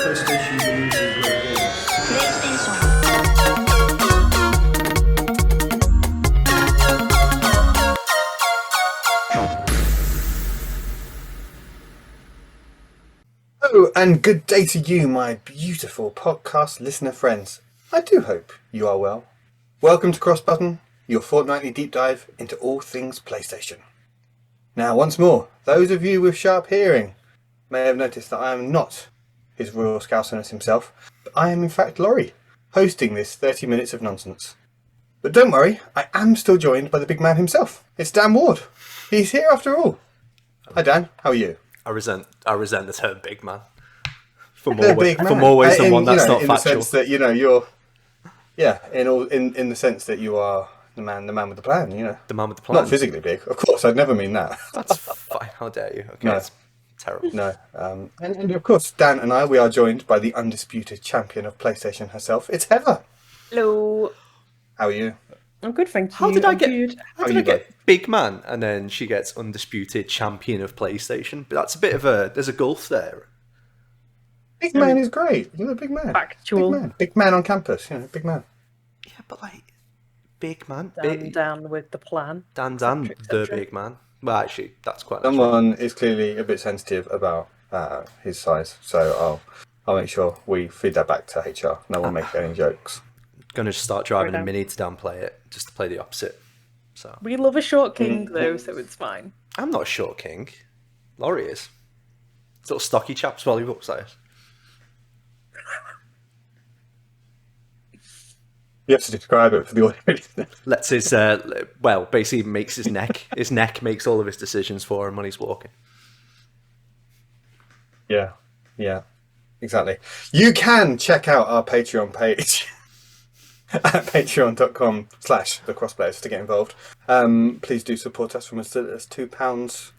PlayStation releases great games. PlayStation. Hello and good day to you, my beautiful podcast listener friends. I do hope you are well. Welcome to CrossButton, your fortnightly deep dive into all things PlayStation. Now, once more, those of you with sharp hearing may have noticed that I am not His Royal Scouseness himself, but I am in fact Laurie, hosting this 30 minutes of nonsense. But don't worry, I am still joined by the big man himself. It's Dan Ward. He's here after all. Hi Dan, how are you? I resent the term big man. For The more, big for man. more ways than In, one, that's you know, not in factual. the sense that you're, yeah, in the sense that you are the man with the plan. The man with the plan. Not physically big, of course. I'd never mean that. That's fine. How dare you? Okay, No. that's terrible. No, and of course, Dan and I, we are joined by the undisputed champion of PlayStation herself. It's Heather. Hello. How are you? I'm good, thank you. How did I get? Good. How did I get big man and then she gets undisputed champion of PlayStation? But that's a bit of a. There's a gulf there. Big man is great. You're a big man. Factual. Big man on campus. Big man. Yeah, but like big man. Down with the plan. Dan, et the cetera. big man. Well, actually, that's quite. Natural. Someone is clearly a bit sensitive about his size, so I'll make sure we feed that back to HR. No one make any jokes. Gonna just start driving a down. Mini to downplay it, just to play the opposite. So We love a short king, though, so it's fine. I'm not a short king. Laurie is. Sort of stocky chaps while he walks out. You have to describe it for the audience. Lets his basically makes his neck makes all of his decisions for him when he's walking. Yeah, exactly. You can check out our Patreon page at patreon.com/thecrossplayers to get involved. Please do support us from as little as £2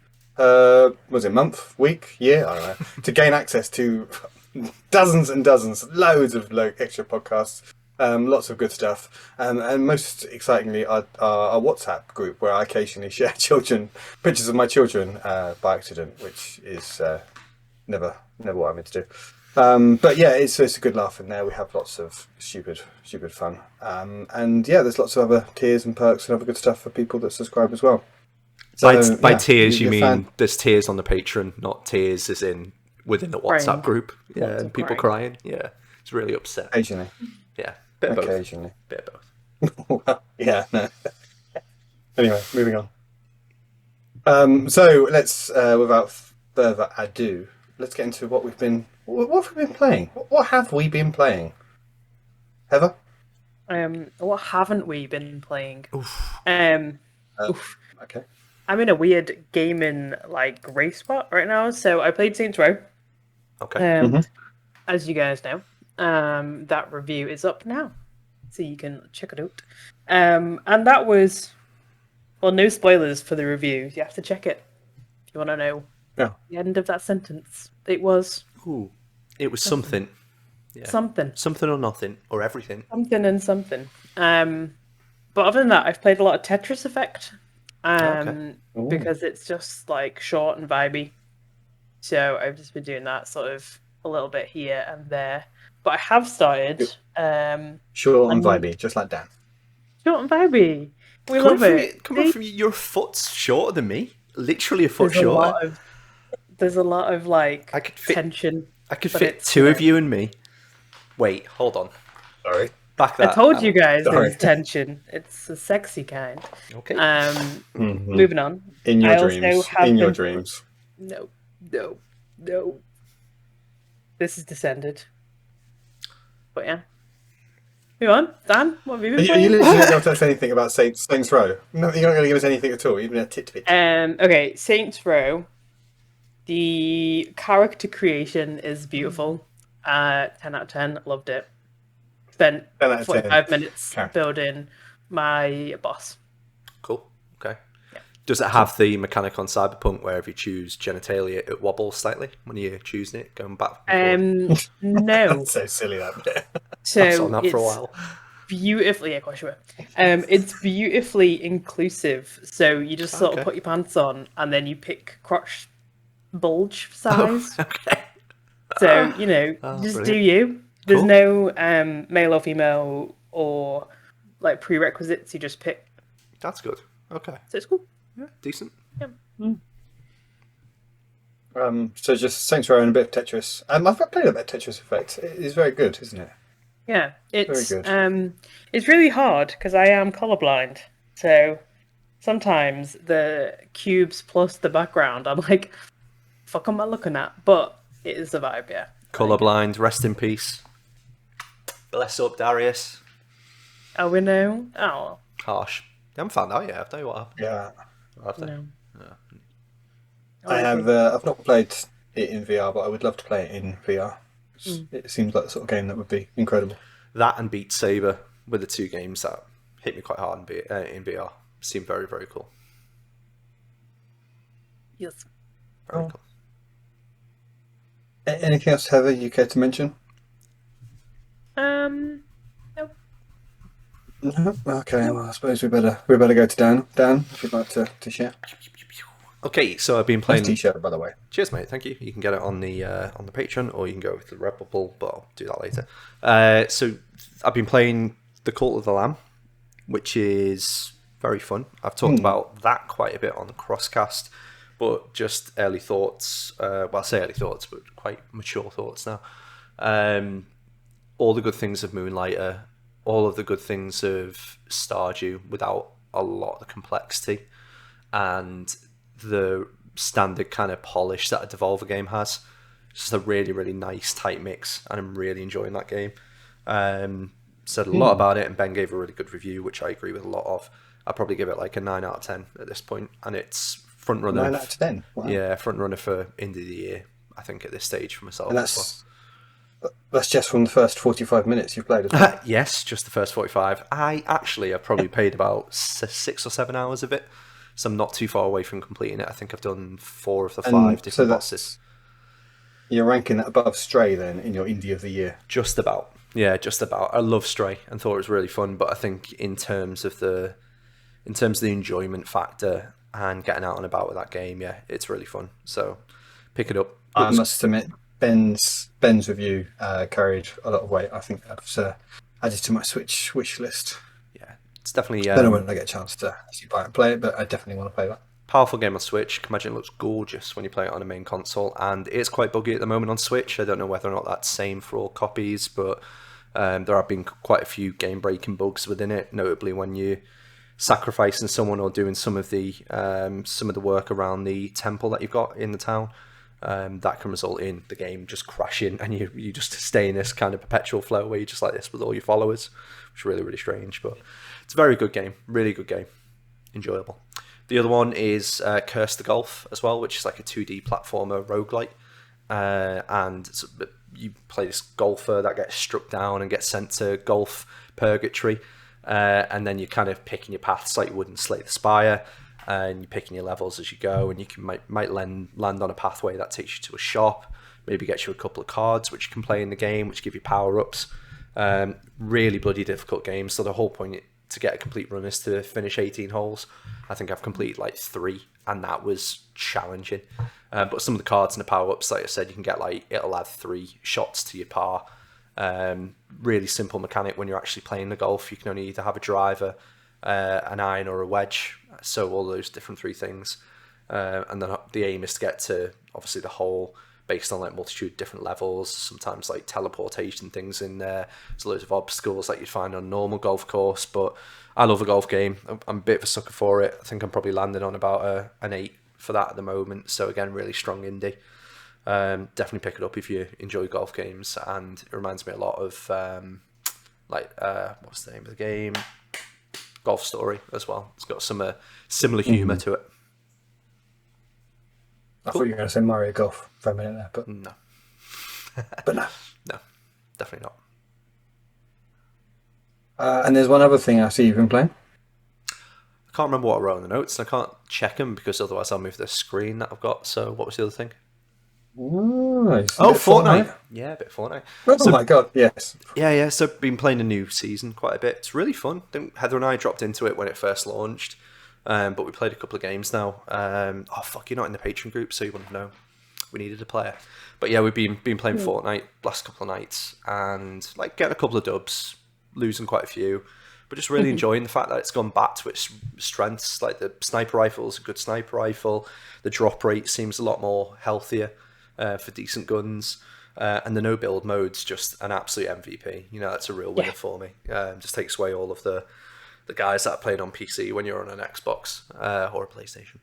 was it month, week, year? I don't know. To gain access to dozens and dozens, loads of extra podcasts. Lots of good stuff, and most excitingly, our WhatsApp group where I occasionally share pictures of my children by accident, which is never what I meant to do. But yeah, it's a good laugh in there. We have lots of stupid fun, and yeah, there's lots of other tiers and perks and other good stuff for people that subscribe as well. So, By tiers, you mean fan. there's tiers on the Patreon, not tiers as in within the WhatsApp Crying. group. Yeah, Lots and of people crying. crying. Yeah, it's really upset. Occasionally. Yeah, bit of both. Occasionally. Bit of both. Well, yeah, no. Anyway, moving on. So let's, without further ado, let's get into what have we been playing? What have we been playing? Heather? What haven't we been playing? Oof. Okay. I'm in a weird gaming grey spot right now. So I played Saints Row. Okay. As you guys know, that review is up now, so you can check it out. And that was, well, no spoilers for the review. You have to check it if you want to know Yeah. the end of that sentence. It was Ooh, it was something. Yeah. something Something or nothing or everything. and something. But other than that, I've played a lot of Tetris Effect. Okay. Ooh. Because it's just short and vibey. So I've just been doing that sort of a little bit here and there. But I have started Short and vibey, just like Dan. short and vibey. We love it. Coming from you, you're a foot shorter than me. Literally a foot There's a shorter. lot of I could fit. tension. I could but fit it's, two of you and me. Wait, hold on. Sorry. Back that. I told you guys Sorry. there's tension. It's a sexy kind. Okay. Moving on. In your I also dreams. have In your been- dreams. No. This is Descended. But yeah. Move on. Dan, what have you Are been you playing? literally not going to say anything about Saints Row? No, you're not going to give us anything at all, even a tidbit. Okay, Saints Row. The character creation is beautiful. 10 out of 10. Loved it. Spent 10 out of 10. 45 minutes Character. building my boss. Cool. Okay. Yeah. Does it have the mechanic on Cyberpunk where if you choose genitalia, it wobbles slightly when you're choosing it, going back and forth? No. That's so silly, that bit. So I've on that for a it's while. beautifully, yeah, quite sure. It's beautifully inclusive. So you just sort Okay. of put your pants on and then you pick crotch bulge size. Okay. So just brilliant. do you. There's Cool. no male or female or like prerequisites. You just pick. That's good. Okay. So it's cool. Yeah, decent. Yeah. So just Saints Row and a bit of Tetris. I've played a bit of Tetris Effect. It is very good, isn't it? Yeah, it's Very good. It's really hard because I am colorblind. So sometimes the cubes plus the background, I'm like, fuck am I looking at? But it is the vibe, yeah. Colorblind, rest in peace. Bless up, Darius. Oh, we know. Oh, Harsh. They haven't found out yet, have they? What happened? Yeah. Have they? no. I have. I've not played it in VR, but I would love to play it in VR. It seems like the sort of game that would be incredible. That and Beat Saber were the two games that hit me quite hard in VR. Seemed very, very cool. Yes. Very cool. Anything else, Heather, you care to mention? No. No. Okay. Well, I suppose we better go to Dan. Dan, if you'd like to share. Okay, so I've been Nice playing. T-shirt, by the way. Cheers, mate. Thank you. You can get it on the Patreon, or you can go with the Redbubble, but I'll do that later. So I've been playing The Cult of the Lamb, which is very fun. I've talked about that quite a bit on the Crosscast, but just early thoughts. Well, I say early thoughts, but quite mature thoughts now. All the good things of Moonlighter, all of the good things of Stardew without a lot of the complexity, and the standard kind of polish that a Devolver game has. It's just a really, really nice, tight mix, and I'm really enjoying that game. Said a lot about it, and Ben gave a really good review, which I agree with a lot of. I'd probably give it like a 9 out of 10 at this point, and it's front runner. 9 out of 10. Wow. Yeah, front runner for Indie of the Year, I think, at this stage for myself. And that's just from the first 45 minutes you've played as well. Yes, just the first 45. I've probably played about 6 or 7 hours of it, so I'm not too far away from completing it. I think I've done 4 of the 5 different bosses. You're ranking that above Stray then in your Indie of the Year. Just about. Yeah, just about. I love Stray and thought it was really fun, but I think in terms of the enjoyment factor and getting out and about with that game, yeah, it's really fun. So pick it up. I must admit, Ben's review carried a lot of weight. I think that's added to my Switch wish list. Yeah, it's definitely. I don't know when I get a chance to actually buy it and play it, but I definitely want to play that. Powerful game on Switch. Can imagine it looks gorgeous when you play it on a main console, and it's quite buggy at the moment on Switch. I don't know whether or not that's same for all copies, but there have been quite a few game-breaking bugs within it, notably when you sacrificing someone or doing some of the work around the temple that you've got in the town. That can result in the game just crashing, and you just stay in this kind of perpetual flow where you're just like this with all your followers, which is really, really strange. But it's a very good game, really good game, enjoyable. The other one is Curse the Golf as well, which is like a 2D platformer roguelite. And you play this golfer that gets struck down and gets sent to golf purgatory. And then you're kind of picking your paths like you would in Slay the Spire. And you're picking your levels as you go. And you might land on a pathway that takes you to a shop. Maybe gets you a couple of cards which you can play in the game, which give you power-ups. Really bloody difficult game. So the whole point to get a complete run is to finish 18 holes. I think I've completed like 3, and that was challenging. But some of the cards and the power-ups, like I said, you can get like, it'll add 3 shots to your par. Really simple mechanic when you're actually playing the golf. You can only either have a driver, an iron, or a wedge. So all those different 3 things. And then the aim is to get to, obviously, the hole based on like multitude of different levels, sometimes like teleportation things in there. There's loads of obstacles that you'd find on a normal golf course, but I love a golf game. I'm a bit of a sucker for it. I think I'm probably landing on about an 8 for that at the moment. So again, really strong indie. Definitely pick it up if you enjoy golf games, and it reminds me a lot of what's the name of the game? Golf Story as well. It's got some similar humour to it. I thought you were going to say Mario Golf for a minute there, but No. but no. No, definitely not. And there's one other thing I see you've been playing. I can't remember what I wrote in the notes, and I can't check them because otherwise I'll move the screen that I've got. So what was the other thing? Fortnite. Yeah, a bit of Fortnite. Oh my god, yes. Yeah. So I've been playing a new season quite a bit. It's really fun. I think Heather and I dropped into it when it first launched, but we played a couple of games now. You're not in the Patreon group, so you wouldn't know. we needed a player. But yeah, we've been playing Fortnite last couple of nights and like getting a couple of dubs, losing quite a few, but just really enjoying the fact that it's gone back to its strengths. Like the sniper rifle is a good sniper rifle. The drop rate seems a lot more healthier for decent guns. And the no build mode's just an absolute MVP. You know, that's a real winner for me. Just takes away all of the guys that are playing on PC when you're on an Xbox or a PlayStation.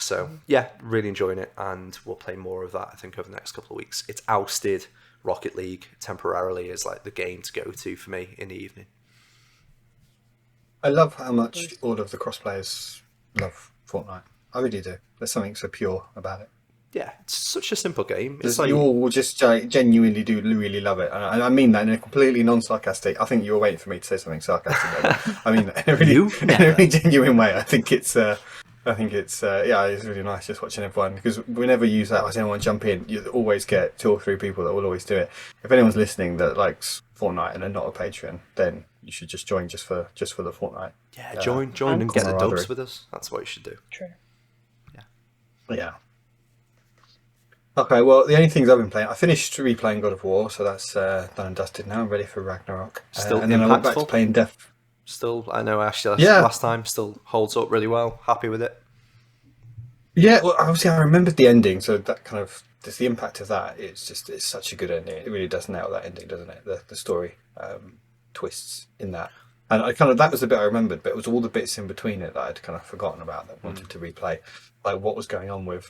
So yeah, really enjoying it, and we'll play more of that I think over the next couple of weeks. It's ousted Rocket League temporarily as like the game to go to for me in the evening. I love how much all of the cross players love Fortnite. I really do. There's something so pure about it. Yeah, it's such a simple game. It's like You all will just genuinely do really love it, and I mean that in a completely non-sarcastic. I think you were waiting for me to say something sarcastic. I mean that in a really genuine way. I think it's it's really nice just watching everyone, because whenever you say, "Does anyone jump in?" you always get 2 or 3 people that will always do it. If anyone's listening that likes Fortnite and are not a patron, then you should just join just for the Fortnite. Yeah, join and get the dubs with us. That's what you should do. True. Yeah. Okay, well, the only things I've been playing, I finished replaying God of War, so that's done and dusted now. I'm ready for Ragnarok. Still and then I went back to playing Death. Still, I know actually last time still holds up really well. Happy with it. Yeah, well, obviously I remembered the ending, so that kind of just the impact of that. It's such a good ending. It really does nail that ending, doesn't it? The story twists in that, and I kind of that was the bit I remembered, but it was all the bits in between it that I'd kind of forgotten about that I wanted to replay, like what was going on with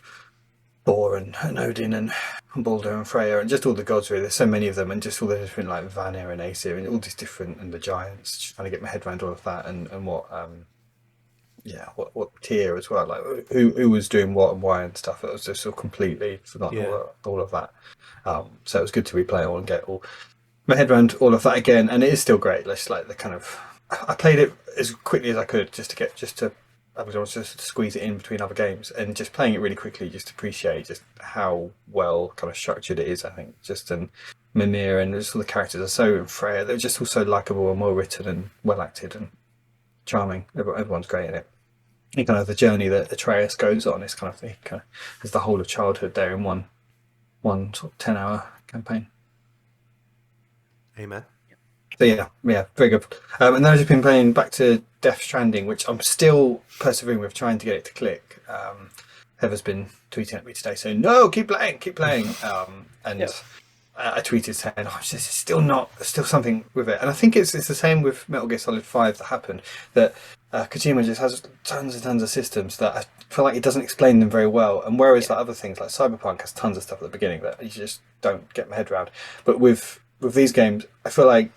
Thor and Odin and Balder and Freya and just all the gods. Really, there's so many of them, and just all the different like Vanir and Aesir and all these different, and the giants. Just trying to get my head around all of that and what tier as well, like who was doing what and why and stuff. It was just sort of completely forgotten all of that. So it was good to replay it all and get all my head around all of that again. And it is still great. Just like the kind of, I played it as quickly as I could I was just to squeeze it in between other games, and just playing it really quickly, just to appreciate just how well kind of structured it is. I think just and Mimir and just all the characters are so Freya. They're just all so likable and well written and well acted and charming. Everyone's great in it. And kind of the journey that Atreus goes on is kind of has the whole of childhood there in one sort of 10-hour campaign. Amen. So yeah, very good. And then I've just been playing back to Death Stranding, which I'm still persevering with, trying to get it to click. Heather's been tweeting at me today saying, "No, keep playing." I tweeted saying, "Oh, it's just still something with it." And I think it's the same with Metal Gear Solid 5 that happened. That Kojima just has tons and tons of systems that I feel like he doesn't explain them very well. And whereas like other things like Cyberpunk has tons of stuff at the beginning that you just don't get my head around. But with these games, I feel like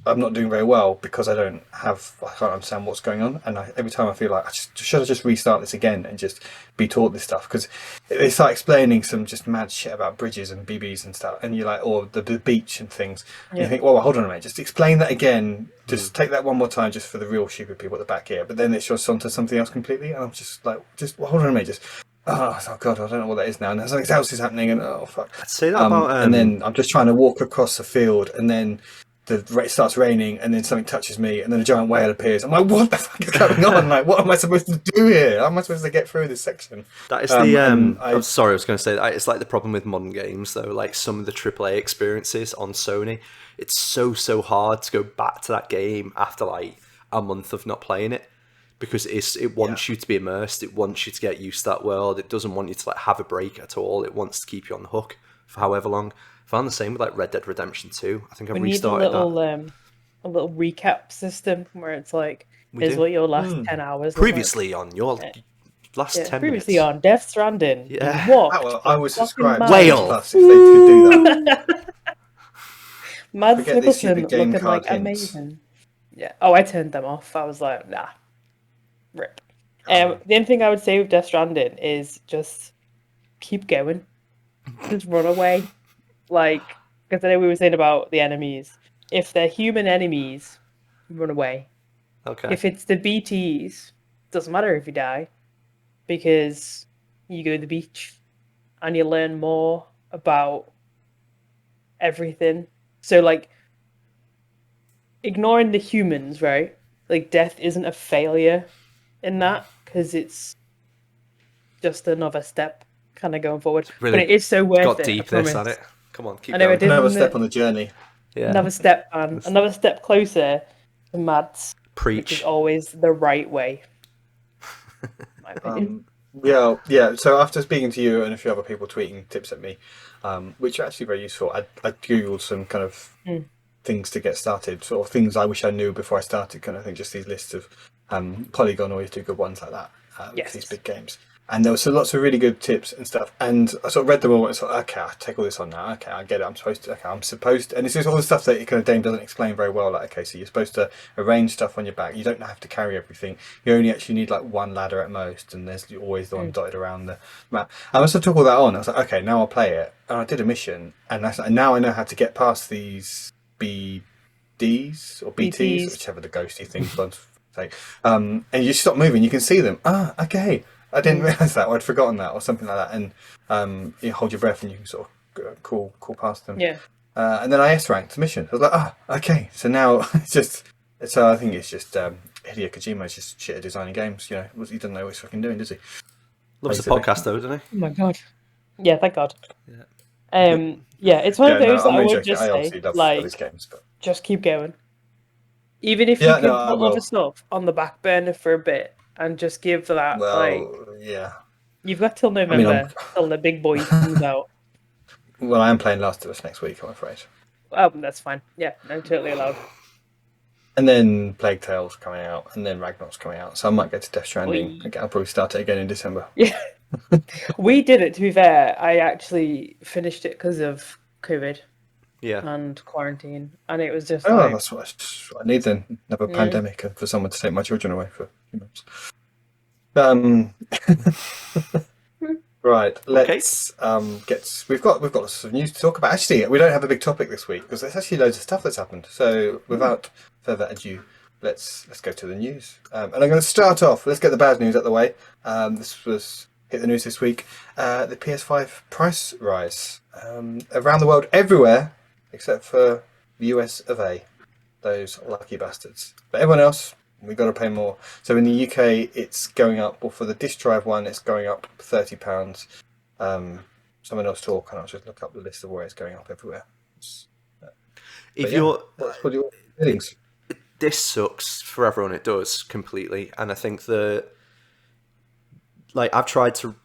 I'm not doing very well because I can't understand what's going on, and every time I feel like should I just restart this again and just be taught this stuff, because they start explaining some just mad shit about bridges and BBs and stuff, and you're like, or the beach and things, and you think, well, hold on a minute, just explain that again, just take that one more time, just for the real stupid people at the back here. But then it's just onto something else completely, and I'm just like, hold on a minute, oh god, I don't know what that is now, and something else is happening, and oh fuck. I'd say that about and then I'm just trying to walk across the field, and then it starts raining, and then something touches me, and then a giant whale appears. I'm like, what the fuck is going on? Like, what am I supposed to do here? How am I supposed to get through this section? That is I'm sorry, I was going to say that it's like the problem with modern games, though. Like some of the AAA experiences on Sony, it's so hard to go back to that game after like a month of not playing it, because it wants you to be immersed. It wants you to get used to that world. It doesn't want you to like have a break at all. It wants to keep you on the hook for however long. I found the same with like Red Dead Redemption 2. I think I've restarted that. A little recap system where it's like, here's what your last 10 hours previously on your last 10 previously minutes. On Death Stranding. Yeah. What? I was subscribed Whale. to Plus if they could do that. Mads Forget these stupid Mikkelsen game looking card like hints. amazing. Yeah. Oh, I turned them off. I was like, nah. Rip. The only thing I would say with Death Stranding is just keep going. Just run away. Like, because I know we were saying about the enemies. If they're human enemies, run away. Okay. If it's the BTs, doesn't matter if you die, because you go to the beach and you learn more about everything. So, like, ignoring the humans, right? Like, death isn't a failure in that, because it's just another step kind of going forward. Really But it is so worth got it. deep I this, promise. had it? Come on, keep I know going. it did. Another step on the journey. Yeah. Another step, man. Another step closer to Mads, which is Preach. always the right way. In my opinion. Yeah. So after speaking to you and a few other people tweeting tips at me, which are actually very useful, I googled some kind of things to get started, sort of things I wish I knew before I started, kind of thing. Just these lists of Polygon always do good ones like that. Yes. These big games. And there was lots of really good tips and stuff. And I sort of read them all and thought, okay, I'll take all this on now. Okay, I get it. I'm supposed to. And it's just all the stuff that kind of Dame doesn't explain very well. Like, okay, so you're supposed to arrange stuff on your back. You don't have to carry everything. You only actually need like one ladder at most. And there's always the one dotted around the map. I must have took all that on. I was like, okay, now I'll play it. And I did a mission. And now I know how to get past these BDs or BTs, whichever the ghosty things ones say. And you stop moving. You can see them. Okay. I didn't realise that, or I'd forgotten that, or something like that. And you hold your breath and you can sort of call past them. Yeah. And then I S-ranked the mission. I was like, okay. So now it's just. So I think it's just Hideo Kojima's just shit at designing games. You know, he doesn't know what he's fucking doing, does he? Loves the Basically. podcast though, doesn't he? Oh my god. Yeah, thank God. Yeah. Yeah, it's one of those that I'm I really would joking. just I say, obviously love like, these games, but just keep going. Even if you Yeah, can no, I put will. other stuff on the back burner for a bit and just give that, like, yeah. you've got till November till the big boy comes out. Well, I am playing Last of Us next week, I'm afraid. Oh, that's fine. Yeah, no, totally allowed. And then Plague Tale's coming out, and then Ragnarok's coming out. So I might get to Death Stranding. Oi. I'll probably start it again in December. Yeah. We did it, to be fair. I actually finished it because of COVID Yeah. and quarantine. And it was just Oh, like, that's what I need then. Another pandemic and for someone to take my children away for a few months. Right, let's get. We've got lots of news to talk about. Actually, we don't have a big topic this week because there's actually loads of stuff that's happened. So without further ado, let's go to the news. And I'm going to start off. Let's get the bad news out of the way. This was hit the news this week. The PS5 price rise around the world, everywhere except for the US of A. Those lucky bastards. But everyone else, we've got to pay more. So in the UK, it's going up. Well, for the disc drive one, it's going up £30. Someone else talk, and I'll just look up the list of where it's going up everywhere. If you're, that's what your feelings. this sucks for everyone. It does completely, and I think that, like, I've tried to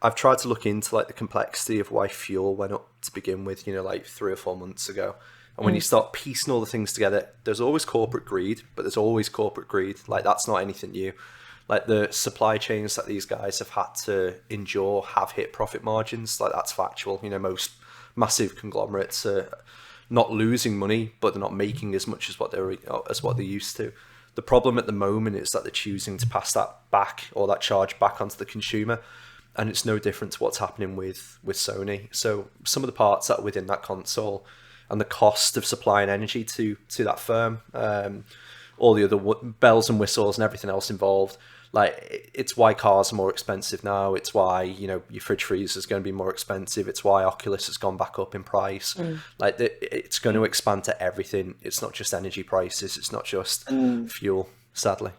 look into like the complexity of why fuel went up to begin with. You know, like 3 or 4 months ago. And when you start piecing all the things together, there's always corporate greed, but there's always corporate greed. Like, that's not anything new. Like, the supply chains that these guys have had to endure have hit profit margins. Like, that's factual. You know, most massive conglomerates are not losing money, but they're not making as much as what they used to. The problem at the moment is that they're choosing to pass that back, or that charge back onto the consumer. And it's no different to what's happening with Sony. So some of the parts that are within that console, and the cost of supplying energy to that firm, all the other bells and whistles and everything else involved. Like, it's why cars are more expensive now. It's why, you know, your fridge freezer is going to be more expensive. It's why Oculus has gone back up in price. Like, it's going to expand to everything. It's not just energy prices. It's not just fuel, sadly.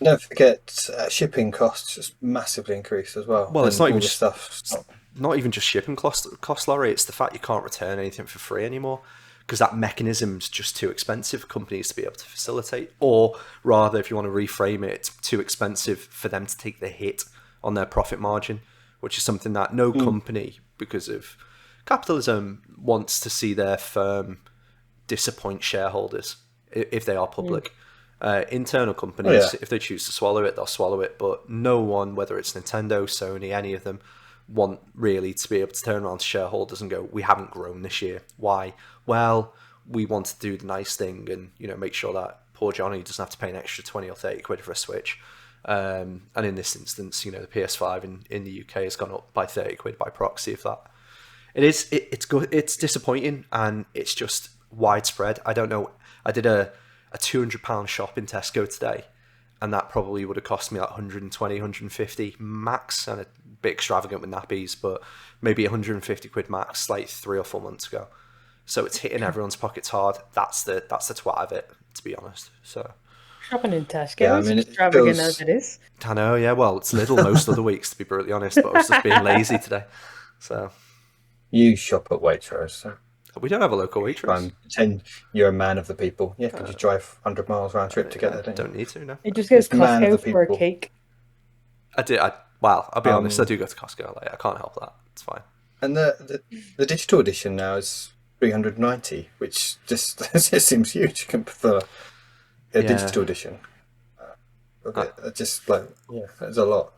Don't forget, shipping costs just massively increased as well. Well, it's not all even the stuff. Not even just shipping cost, Laurie. It's the fact you can't return anything for free anymore, because that mechanism's just too expensive for companies to be able to facilitate. Or rather, if you want to reframe it, it's too expensive for them to take the hit on their profit margin, which is something that no company, because of capitalism, wants to see their firm disappoint shareholders if they are public. Internal companies, if they choose to swallow it, they'll swallow it. But no one, whether it's Nintendo, Sony, any of them, want really to be able to turn around to shareholders and go, we haven't grown this year. Why? Well, we want to do the nice thing and, you know, make sure that poor Johnny doesn't have to pay an extra 20 or 30 quid for a Switch. And in this instance, you know, the PS5 in the UK has gone up by 30 quid by proxy of that. It's good. It's disappointing, and it's just widespread. I don't know. I did a £200 shop in Tesco today, and that probably would have cost me like 120, 150 max, and a bit extravagant with nappies, but maybe 150 quid max, like 3 or 4 months ago. So it's hitting everyone's pockets hard. That's the twat of it, to be honest. So shopping in Tesco Yeah, I is mean, it extravagant feels- as it is. I know, yeah. Well, it's little most other weeks, to be brutally honest, but I was just being lazy today. So You shop at Waitrose, so we don't have a local Waitrose. pretend you're a man of the people. Yeah, because you drive 100 miles round trip to get there, don't you? Don't need to, no. It just goes It's man of the Costco for a people. cake. Well, I'll be honest, I do go to Costco. Like, I can't help that. It's fine. And the digital edition now is 390, which just seems huge for a digital edition. Just like, yeah, that's a lot.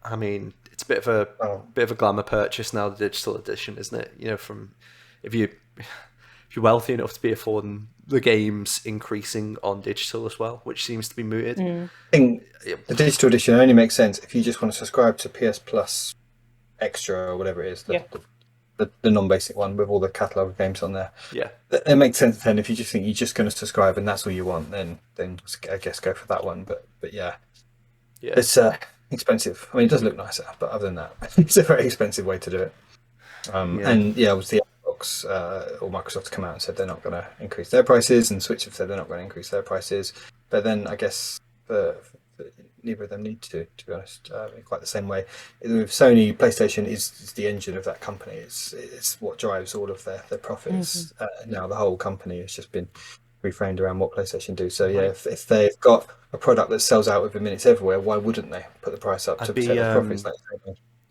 I mean, it's a bit of a glamour purchase now, the digital edition, isn't it? You know, from if you're wealthy enough to be affording the games increasing on digital as well, which seems to be mooted. I think the digital edition only makes sense if you just want to subscribe to PS Plus Extra or whatever it is, the non-basic one with all the catalogue of games on there. Yeah, it makes sense then. If you just think you're just going to subscribe and that's all you want, then I guess go for that one. But yeah, it's expensive. I mean, it does look nicer, but other than that, it's a very expensive way to do it. And obviously Xbox or Microsoft come out and said they're not going to increase their prices, and Switch have said they're not going to increase their prices. But then I guess neither of them need to be honest, in quite the same way. With Sony, PlayStation is the engine of that company. It's what drives all of their profits. Now the whole company has just been reframed around what PlayStation do. So yeah, if they've got a product that sells out within minutes everywhere, why wouldn't they put the price up to protect their profits?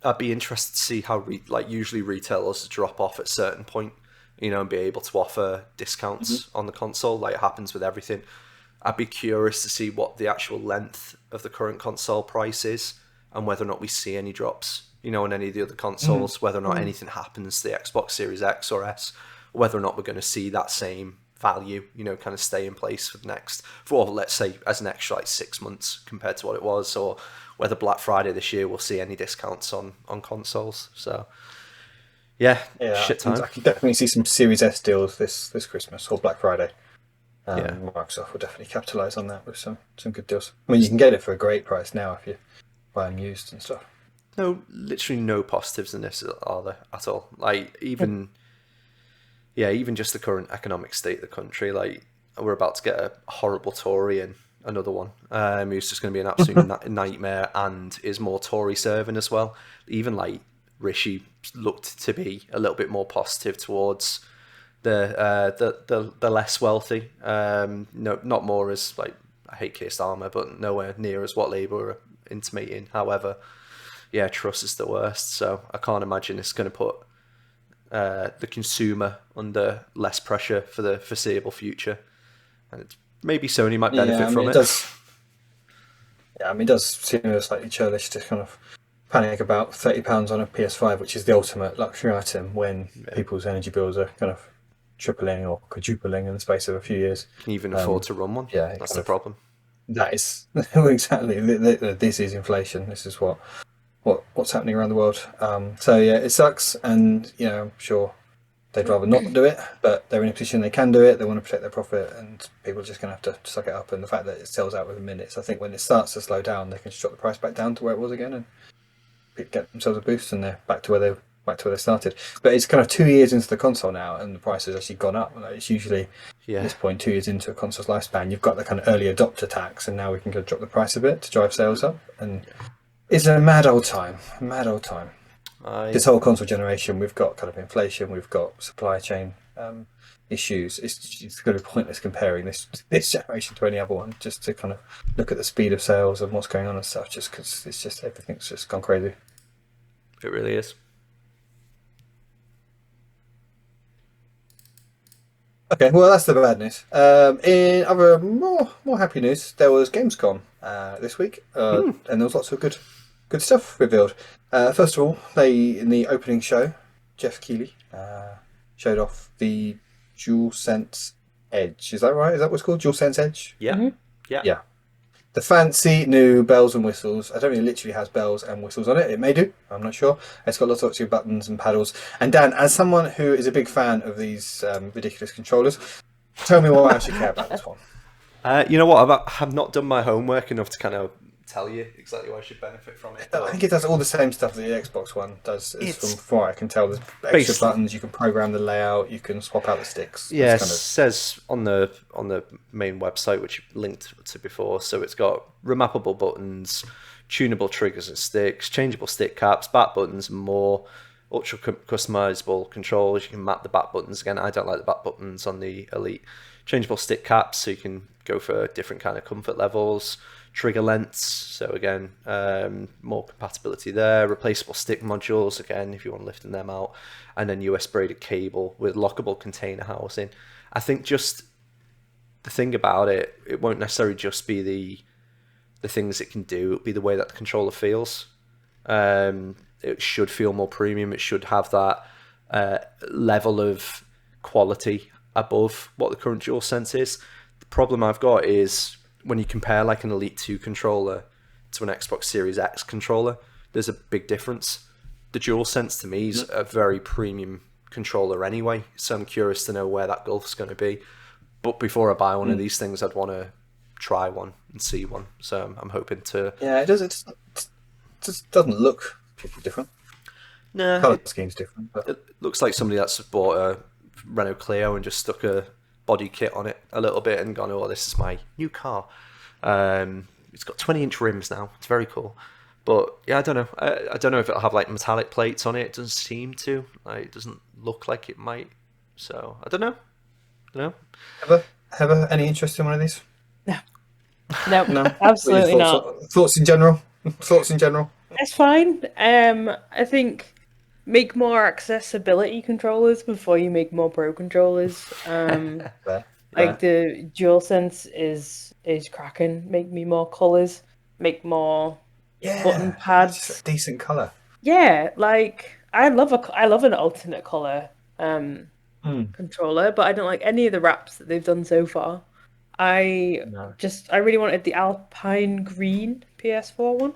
I'd be interested to see how usually retailers drop off at a certain point, and be able to offer discounts on the console, like it happens with everything. I'd be curious to see what the actual length of the current console price is, and whether or not we see any drops, on any of the other consoles, whether or not anything happens to the Xbox Series X or S, whether or not we're going to see that same value, kind of stay in place for let's say as an extra 6 months compared to what it was, or whether Black Friday this year we'll see any discounts on consoles. So yeah, shit time. I can definitely see some Series S deals this Christmas or Black Friday. Microsoft will definitely capitalise on that with some good deals. I mean, you can get it for a great price now if you buy them used and stuff. No, literally no positives in this, are there, at all? Like, even just the current economic state of the country. Like, we're about to get a horrible Tory and another one who's just going to be an absolute nightmare and is more Tory serving as well. Even Rishi looked to be a little bit more positive towards the less wealthy. No, not more as I hate Keir Starmer, but nowhere near as what Labour are intimating. However, yeah, Truss is the worst, so I can't imagine it's going to put the consumer under less pressure for the foreseeable future, and maybe Sony might benefit from it. It does seem slightly churlish to kind of panic about £30 on a PS5, which is the ultimate luxury item, when people's energy bills are kind of tripling or quadrupling in the space of a few years. Can you even afford to run one? Yeah, that's the problem. That is exactly. This is inflation. This is what's happening around the world. So yeah, it sucks, and I'm sure they'd rather not do it, but they're in a position they can do it. They want to protect their profit, and people are just going to have to suck it up. And the fact that it sells out within minutes, I think when it starts to slow down, they can just drop the price back down to where it was again and get themselves a boost, and they're back to where they started. But it's kind of 2 years into the console now, and the price has actually gone up. It's usually at this point 2 years into a console's lifespan, you've got the kind of early adopter tax, and now we can go drop the price a bit to drive sales up. And it's a mad old time. This whole console generation, we've got kind of inflation, we've got supply chain issues. It's going to be pointless comparing this generation to any other one, just to kind of look at the speed of sales and what's going on and stuff, just because it's just everything's just gone crazy. It really is. Okay, well, that's the bad news. In other more happy news, there was Gamescom this week, and there was lots of good stuff revealed. First of all, in the opening show, Jeff Keighley showed off the DualSense Edge. Is that right? Is that what's called? DualSense Edge? Yeah. Mm-hmm. Yeah. The fancy new bells and whistles. I don't think it literally has bells and whistles on it. It may do. I'm not sure. It's got lots of buttons and paddles. And Dan, as someone who is a big fan of these ridiculous controllers, tell me why I should care about this one. You know what? I have not done my homework enough to kind of tell you exactly why I should benefit from it. I think it does all the same stuff that the Xbox One does. From what I can tell, there's extra buttons. You can program the layout. You can swap out the sticks. Yeah, it says on the main website, which you linked to before. So it's got remappable buttons, tunable triggers and sticks, changeable stick caps, back buttons, and more. ultra customizable controls. You can map the back buttons. Again, I don't like the back buttons on the Elite. Changeable stick caps, so you can go for different kind of comfort levels. Trigger lengths, so again, more compatibility there. Replaceable stick modules, again, if you want lifting them out. And then US braided cable with lockable container housing. I think just the thing about it, it won't necessarily just be the things it can do, it'll be the way that the controller feels. It should feel more premium. It should have that level of quality above what the current DualSense is. The problem I've got is when you compare like an Elite 2 controller to an Xbox Series X controller, there's a big difference. The DualSense to me is a very premium controller anyway, so I'm curious to know where that gulf's going to be. But before I buy one of these things, I'd want to try one and see one. So I'm hoping to. Yeah, it does. It just doesn't look particularly different. Nah, Colour scheme's different. But... it looks like somebody that's bought a Renault Clio and just stuck a body kit on it a little bit and gone, oh, this is my new car. It's got 20-inch rims now. It's very cool. But yeah, I don't know. I don't know if it'll have like metallic plates on it. It doesn't seem to. Like, it doesn't look like it might. So I don't know. Ever any interest in one of these? No, No, absolutely not. Thoughts in general. Thoughts in general. It's fine. I think make more accessibility controllers before you make more pro controllers. Fair. Like the DualSense is cracking. Make me more colors. Make more button pads. It's a decent colour. Yeah, like I love an alternate color controller, but I don't like any of the wraps that they've done so far. I really wanted the Alpine Green PS4 one,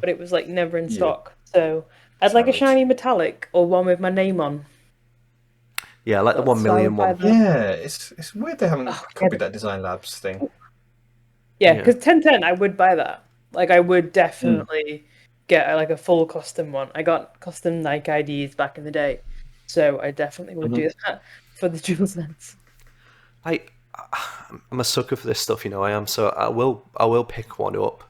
but it was like never in stock. So I'd like a shiny metallic or one with my name on. Yeah, I like the 1 million one. Yeah, it's weird they haven't copied that Design Labs thing. Yeah, because 1010, I would buy that. Like, I would definitely get like a full custom one. I got custom Nike IDs back in the day, so I definitely would do that for the DualSense. I'm a sucker for this stuff, you know. I am, so I will pick one up,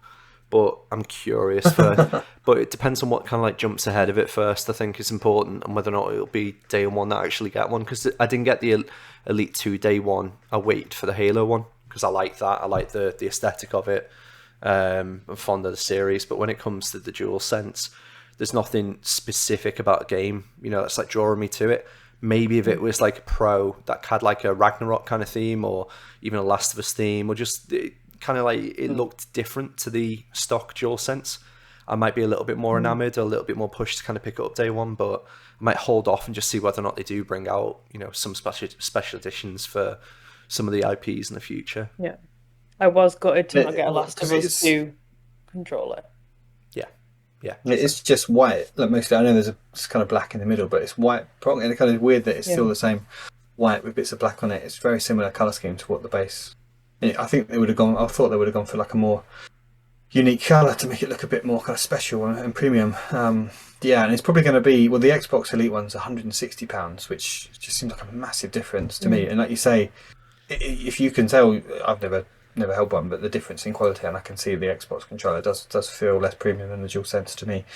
but I'm curious for. But it depends on what kind of like jumps ahead of it first. I think is important, and whether or not it'll be day one that I actually get one, because I didn't get the Elite 2 day one. I waited for the Halo one because I like that. I like the aesthetic of it. I'm fond of the series, but when it comes to the DualSense, there's nothing specific about a game, you know, that's like drawing me to it. Maybe if it was like a Pro that had like a Ragnarok kind of theme, or even a Last of Us theme, or just kind of like it looked different to the stock DualSense, I might be a little bit more enamored, or a little bit more pushed to kind of pick it up day one. But I might hold off and just see whether or not they do bring out, you know, some special editions for some of the IPs in the future. Yeah, I was gutted to not get a Last of Us 2 controller. Yeah, it's just white. Like mostly, I know it's kind of black in the middle, but it's white. Probably, and kind of weird that it's still the same white with bits of black on it. It's very similar color scheme to what the base. I think they would have gone. I thought they would have gone for like a more unique color to make it look a bit more kind of special and premium. And it's probably going to be the Xbox Elite one's £160, which just seems like a massive difference to me. And like you say, if you can tell, I've never held one, but the difference in quality, and I can see the Xbox controller does feel less premium than the DualSense to me.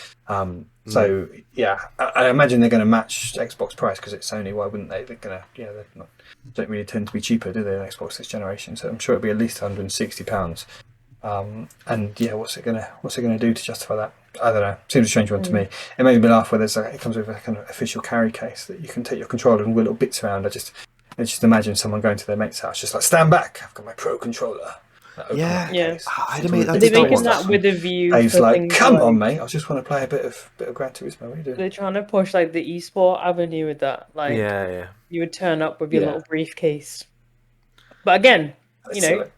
So yeah, I imagine they're going to match Xbox price because it's Sony. Why wouldn't they? They're going to, they're not, don't really tend to be cheaper, do they? Than Xbox this generation, so I'm sure it'll be at least £160. And yeah, what's it gonna do to justify that? I don't know. Seems a strange one to me. It made me laugh where it comes with a kind of official carry case that you can take your controller and wheel little bits around. I just imagine someone going to their mate's house, just like, stand back, I've got my Pro controller. Yeah. I'd have made that. Are they making that with a view? Dave's like, come on, mate, I just want to play a bit of Gran Turismo. What are you doing? They're trying to push like the esport avenue with that. Like, you would turn up with your little briefcase. But again,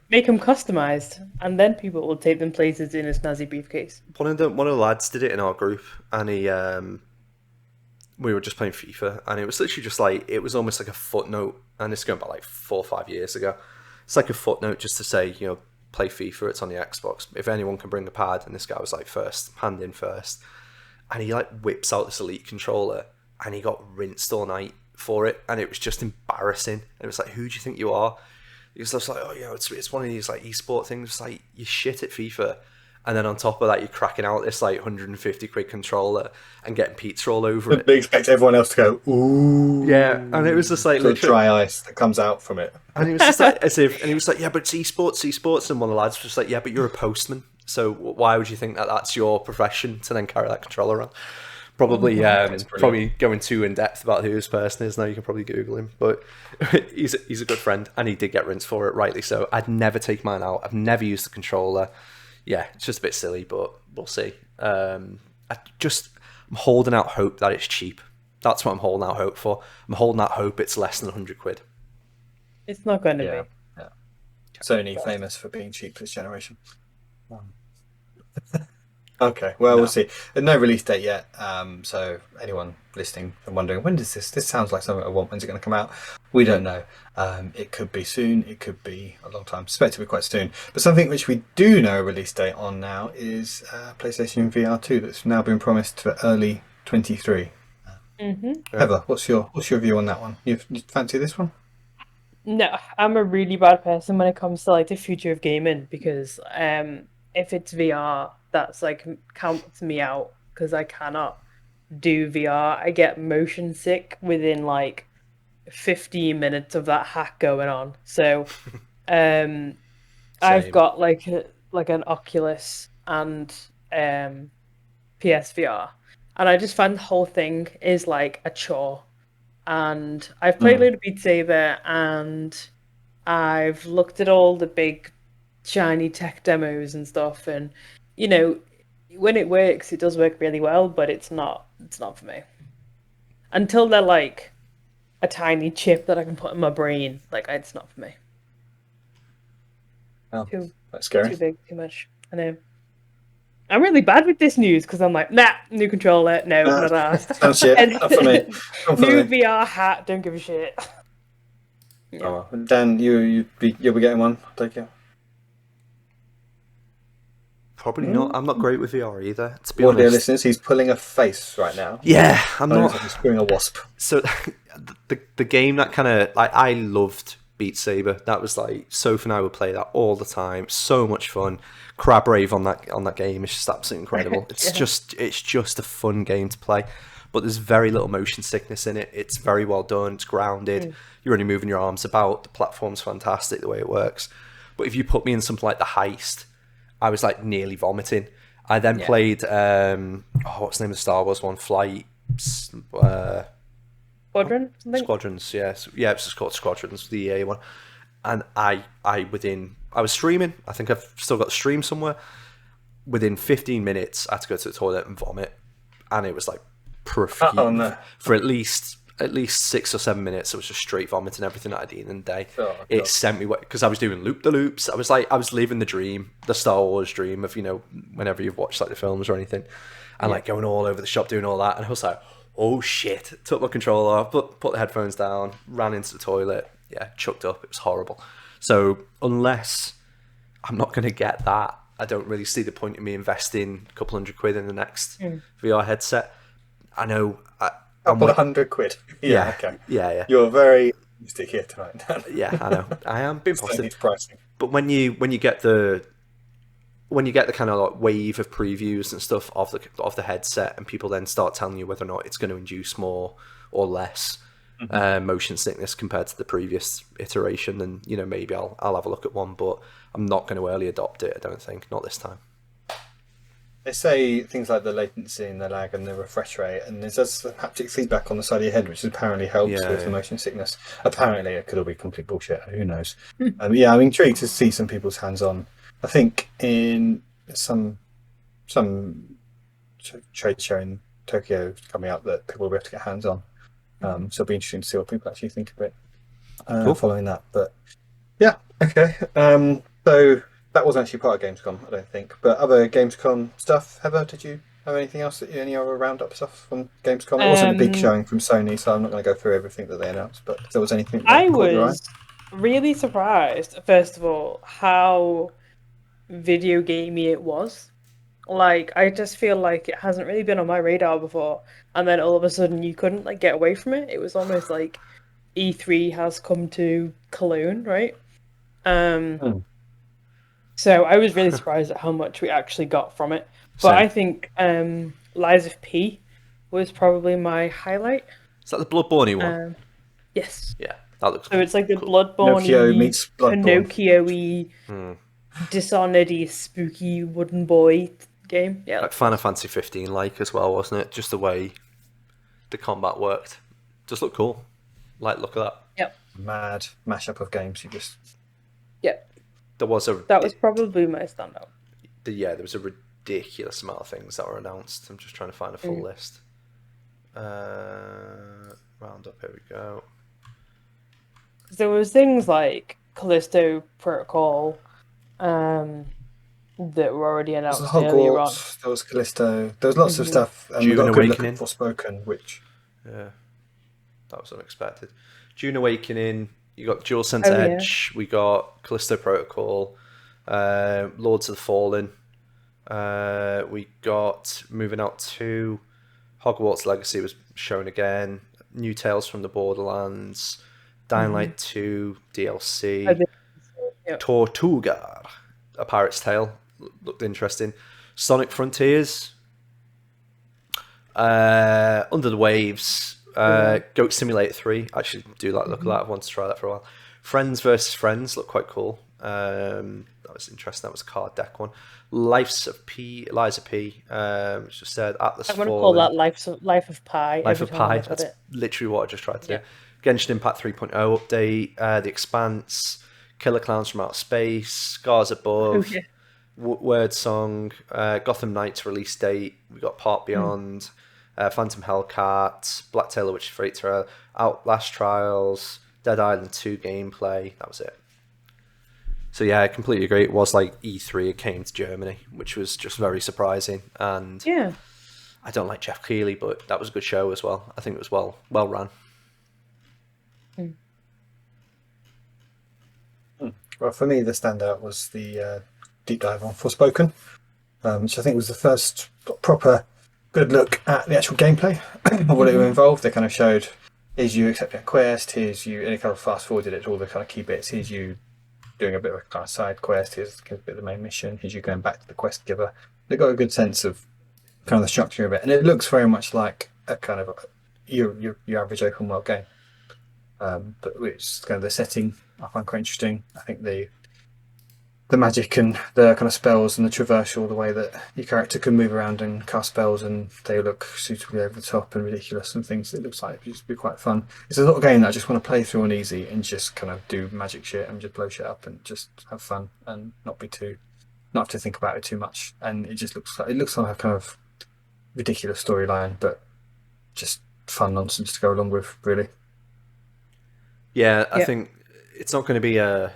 make them customized, and then people will take them places in a snazzy briefcase. One of the lads did it in our group, and he we were just playing FIFA, and it was literally just like, it was almost like a footnote, and it's going back like 4 or 5 years ago. It's like a footnote just to say, play FIFA, it's on the Xbox, if anyone can bring a pad. And this guy was like hand in first, and he like whips out this Elite controller, and he got rinsed all night for it, and it was just embarrassing. And it was like, who do you think you are? He was just like, it's one of these like esport things. It's like, you're shit at FIFA, and then on top of that, you're cracking out this like 150 quid controller and getting pizza all over it. They expect everyone else to go, ooh. Yeah, and it was just like Sort of dry ice that comes out from it. and he was just like as if, and he was like, yeah, but it's esports, and one of the lads was just like, yeah, but you're a postman, so why would you think that that's your profession to then carry that controller around? Probably, probably going too in depth about who his person is now. You can probably Google him, but he's a good friend, and he did get rinsed for it, rightly so. I'd never take mine out. I've never used the controller. Yeah, it's just a bit silly, but we'll see. I'm holding out hope that it's cheap. That's what I'm holding out hope for. I'm holding out hope it's less than 100 quid. It's not going to be. Yeah. Sony famous for being cheap this generation. Okay, well, we'll see. There's no release date yet, so anyone listening and wondering, when does this sounds like something I want, when's it going to come out? We don't know. It could be soon, it could be a long time. Suspect it'll be quite soon. But something which we do know a release date on now is PlayStation VR 2 that's now been promised for early 23. Heather, what's your view on that one? You fancy this one? No, I'm a really bad person when it comes to like the future of gaming, because if it's VR, that's like counts me out, because I cannot do VR. I get motion sick within like 15 minutes of that hack going on. So I've got like an Oculus and PSVR, and I just find the whole thing is like a chore. And I've played a little Beat Saber, and I've looked at all the big shiny tech demos and stuff, and you know, when it works, it does work really well, but it's not for me. Until they're like a tiny chip that I can put in my brain, like it's not for me. Oh, that's scary. Too big, too much. I know. I'm really bad with this news because I'm like, nah, new controller, no, not asked. Not shit, not for me. Not for new me. VR hat, don't give a shit. Yeah. Oh, well. Dan, you'll be getting one, I take it. Probably not. I'm not great with VR either, to be Well, dear honest. listeners, he's pulling a face right now. Yeah, I'm not. He's screwing a wasp. So the game that kind of like, I loved Beat Saber. That was like, Soph and I would play that all the time. So much fun. Crab Rave on that game is just absolutely incredible. It's just a fun game to play. But there's very little motion sickness in it. It's very well done. It's grounded. You're only moving your arms about. The platform's fantastic the way it works. But if you put me in something like The Heist, I was like nearly vomiting. I then played what's the name of the Star Wars one? Flight Squadron? Something? Squadrons, yes. Yeah, it was just called Squadrons, the EA one. And I was streaming. I think I've still got the stream somewhere. Within 15 minutes, I had to go to the toilet and vomit. And it was like profuse. Oh, no. For at least 6 or 7 minutes, it was just straight vomiting everything that I'd eaten in the day. Oh, it sent me, because I was doing loop-the-loops. I was living the dream, the Star Wars dream of, whenever you've watched like the films or anything. And like going all over the shop doing all that. And I was like, oh shit. Took my controller off, put the headphones down, ran into the toilet. Yeah, chucked up. It was horrible. So unless I'm not going to get that, I don't really see the point in me investing a couple £100 in the next VR headset. I know. Couple of £100. Yeah, okay. Yeah. You're very optimistic here tonight, Dan. Yeah, I know. I am being positive. Pricing. But when you get the kind of like wave of previews and stuff of the headset, and people then start telling you whether or not it's going to induce more or less motion sickness compared to the previous iteration, then maybe I'll have a look at one. But I'm not going to early adopt it. I don't think, not this time. They say things like the latency and the lag and the refresh rate, and there's just haptic feedback on the side of your head, which apparently helps with the motion sickness. Apparently, it could all be complete bullshit. Who knows? I'm intrigued to see some people's hands-on. I think in some trade show in Tokyo coming up that people will be able to get hands-on. So it'll be interesting to see what people actually think of it following that. But yeah, okay. So that wasn't actually part of Gamescom, I don't think. But other Gamescom stuff, Heather, did you have anything else, any other roundup stuff from Gamescom? It wasn't a big showing from Sony, so I'm not going to go through everything that they announced. But if there was anything that I caught your eye? was really surprised, first of all, how video gamey it was. Like, I just feel like it hasn't really been on my radar before, and then all of a sudden you couldn't like get away from it. It was almost like E3 has come to Cologne, right? So I was really surprised at how much we actually got from it. But Same. I think Lies of P was probably my highlight. Is that the Bloodborne one? Yes. Yeah, that looks So cool. it's like the Cool. Pinocchio Bloodborne-y, meets Bloodborne. Pinocchio-y, Dishonored-y, spooky wooden boy game. Yeah. Like Final Fantasy 15 like as well, wasn't it? Just the way the combat worked. Just looked cool. Like, look at that. Yep. Mad mashup of games. You just Yep. There was a That was probably my standout. there was a ridiculous amount of things that were announced. I'm just trying to find a full list. Round up, here we go. There was things like Callisto Protocol that were already there was announced earlier on. Hogwarts. There was Callisto. There was lots of stuff. And we Dune got a good look Awakening. at Forspoken, which Yeah, that was unexpected. Dune Awakening. You got DualSense Oh, yeah. Edge. We got Callisto Protocol. Lords of the Fallen. We got moving out to Hogwarts Legacy was shown again. New Tales from the Borderlands. Dying Light 2 DLC. I think so, yep. Tortuga, A Pirate's Tale, looked interesting. Sonic Frontiers, Under the Waves, Goat Simulator 3. Actually, do like the look of that. I wanted to try that for a while. Friends versus Friends looked quite cool. That was interesting. That was a card deck one. Lies of P. Which just said Atlas I'm going to Fallen. call that Life of Pi. Life every of time I Pi. look at That's it. literally what I just tried to do. Yeah. Genshin Impact 3.0 update, The Expanse, Killer Clowns from Outer Space, Scars Above, Oh, yeah. Word Song, Gotham Knights release date. We got Part Beyond, Phantom Hellcat, Black Tailor Witch Freight Trail, Outlast Trials, Dead Island 2 gameplay. That was it. So yeah, I completely agree. It was like E3. It came to Germany, which was just very surprising. And Yeah. I don't like Jeff Keighley, but that was a good show as well. I think it was well run. well, for me, the standout was the deep dive on Forspoken, which I think was the first proper good look at the actual gameplay of what it involved. They kind of showed, here's you accepting a quest, here's you, and it kind of fast forwarded it to all the kind of key bits. Here's you doing a bit of a kind of side quest, here's a bit of the main mission, here's you going back to the quest giver. They got a good sense of kind of the structure of it, and it looks very much like a kind of your average open world game. But it's kind of the setting I find quite interesting. I think the magic and the kind of spells and the traversal, the way that your character can move around and cast spells, and they look suitably over the top and ridiculous and things. It looks like it just be quite fun. It's a little game that I just want to play through on easy and just kind of do magic shit and just blow shit up and just have fun and not have to think about it too much. And it just looks like a kind of ridiculous storyline, but just fun nonsense to go along with, really. Yeah, I think it's not going to be a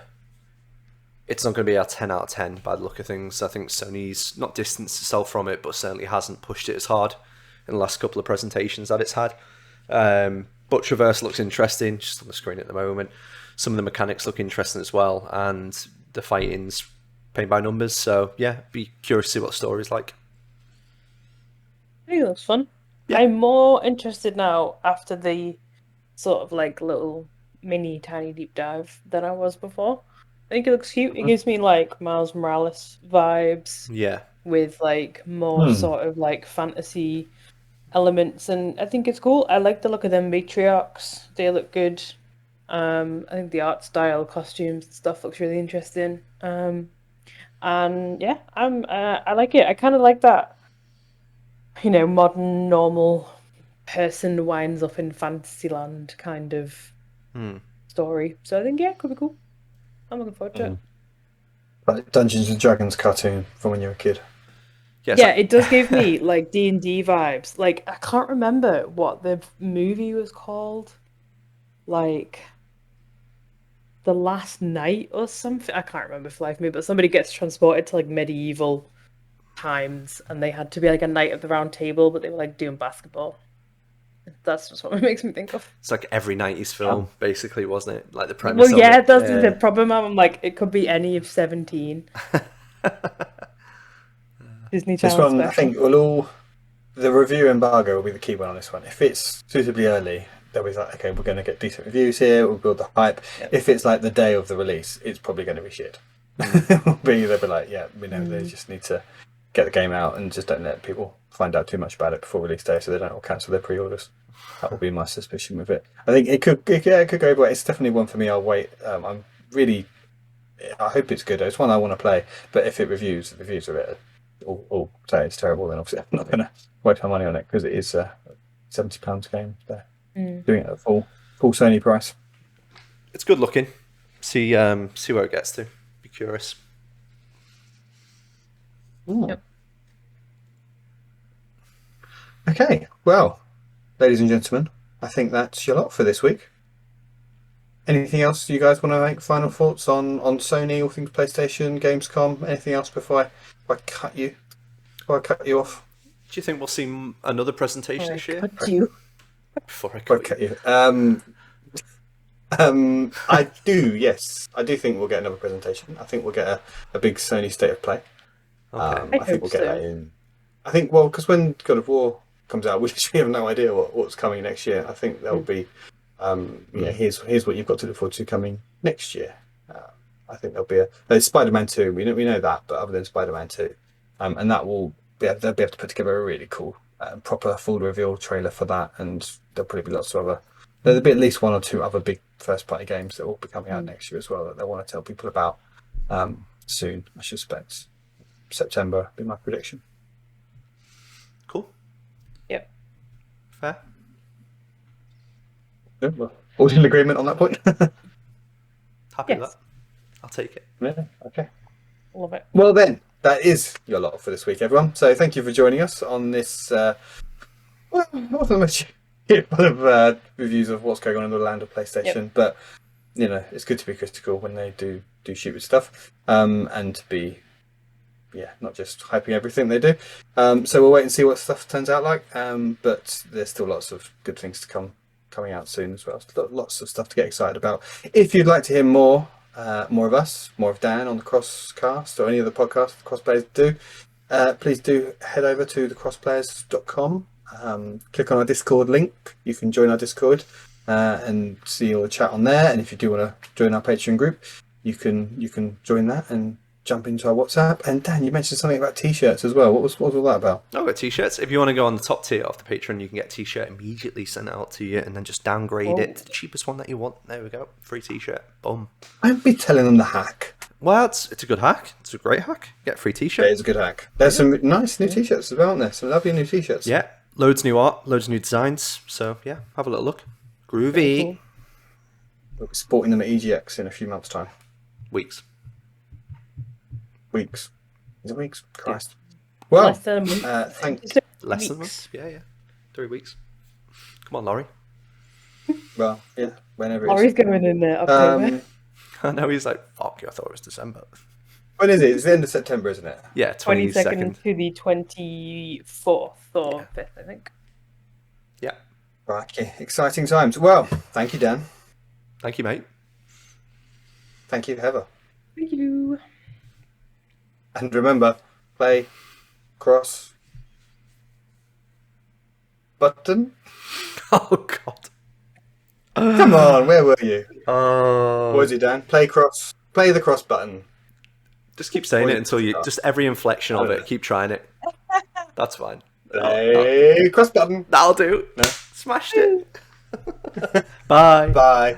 10 out of 10 by the look of things. I think Sony's not distanced itself from it, but certainly hasn't pushed it as hard in the last couple of presentations that it's had. But Traverse looks interesting, just on the screen at the moment. Some of the mechanics look interesting as well, and the fighting's paint by numbers. So yeah, be curious to see what the story's like. I think it looks fun. Yeah. I'm more interested now after the sort of like little mini tiny deep dive than I was before. I think it looks cute. It gives me like Miles Morales vibes Yeah. with like more sort of like fantasy elements, and I think it's cool. I like the look of them matriarchs. They look good. I think the art style, costumes, and stuff looks really interesting. And yeah, I like it. I kind of like that. Modern normal person winds up in Fantasyland kind of story. So I think yeah, it could be cool. I'm looking forward to it. Like Dungeons and Dragons cartoon from when you were a kid. Yeah, it does give me like D&D vibes. Like I can't remember what the movie was called. Like The Last Night or something. I can't remember for the life of me, but somebody gets transported to like medieval times and they had to be like a knight of the round table, but they were like doing basketball. That's just what it makes me think of. It's like every 90s film, basically, wasn't it? Like the premise Well, of yeah, it. that's the problem. I'm like, it could be any of 17. Disney This Channel one, I special. think, the review embargo will be the key one on this one. If it's suitably early, they'll be like, okay, we're going to get decent reviews here, we'll build the hype. Yep. If it's like the day of the release, it's probably going to be shit. They'll be like, yeah, we know they just need to get the game out and just don't let people find out too much about it before release day, so they don't all cancel their pre-orders. That will be my suspicion with it. I think it could go, but it's definitely one for me. I'll wait. I hope it's good. It's one I want to play, but if the reviews of it all say it's terrible, then obviously I'm not going to waste my money on it, because it is a £70 game. They're doing it at full Sony price. It's good looking. See where it gets to. Be curious. Yep. Okay, well, ladies and gentlemen, I think that's your lot for this week. Anything else you guys want to make final thoughts on Sony, all things PlayStation, Gamescom? Anything else before I cut you off? Do you think we'll see another presentation this year? Cut you. Before I Before I cut cut you. you. I do, yes. I do think we'll get another presentation. I think we'll get a big Sony State of Play. Okay. I think we'll get that in. I think, well, because when God of War comes out, we literally have no idea what's coming next year. I think there'll be, here's what you've got to look forward to coming next year. I think there'll be there's Spider-Man 2. We know that, but other than Spider-Man 2, and that will they'll be able to put together a really cool, proper full reveal trailer for that, and there'll probably be lots of other. There'll be at least one or two other big first-party games that will be coming out next year as well that they want to tell people about soon. I suspect September be my prediction. Cool. Yep. Fair. Yeah, well, all in agreement on that point. Happy with Yes. that. I'll take it. Yeah. Okay. Love it. Well then, that is your lot for this week, everyone. So thank you for joining us on this. Not much full of reviews of what's going on in the land of PlayStation, but it's good to be critical when they do shoot with stuff, and to be not just hyping everything they do. So we'll wait and see what stuff turns out like. But there's still lots of good things to coming out soon as well. Lots of stuff to get excited about. If you'd like to hear more of us, more of Dan on the Crosscast or any other podcast the Crossplayers do, please do head over to thecrossplayers.com. Click on our Discord link. You can join our Discord and see all the chat on there. And if you do want to join our Patreon group, you can join that and jump into our WhatsApp. And Dan, you mentioned something about t-shirts as well. What was all that about? I've got t-shirts. If you want to go on the top tier of the Patreon, you can get a t-shirt immediately sent out to you, and then just downgrade it to the cheapest one that you want. There we go. Free t-shirt. Boom. I'd be telling them the hack. Well, it's a good hack. It's a great hack. Get a free t-shirt. It is a good hack. There's some nice new t-shirts as well, aren't there? Some lovely new t-shirts. Yeah. Loads of new art. Loads of new designs. So, yeah. Have a little look. Groovy. Cool. We'll be sporting them at EGX in a few months' time. Weeks. Weeks. Is it weeks? Christ. Well, Less than a month. thank Less than Weeks. months. Yeah. 3 weeks. Come on, Laurie. Well, yeah, whenever it Laurie's is. going in October. I know he's like, fuck you, I thought it was December. When is it? It's the end of September, isn't it? Yeah, 22nd 22nd. to the 24th or 5th, I think. Yeah. Right, okay. Exciting times. Well, thank you, Dan. Thank you, mate. Thank you, Heather. Thank you. And remember, play cross button. Oh, God. Come on, where were you? Oh. What was it, Dan? Play the cross button. Just keep saying it until just every inflection of it, keep trying it. That's fine. Play cross button. That'll do. No. Smashed it. Bye. Bye.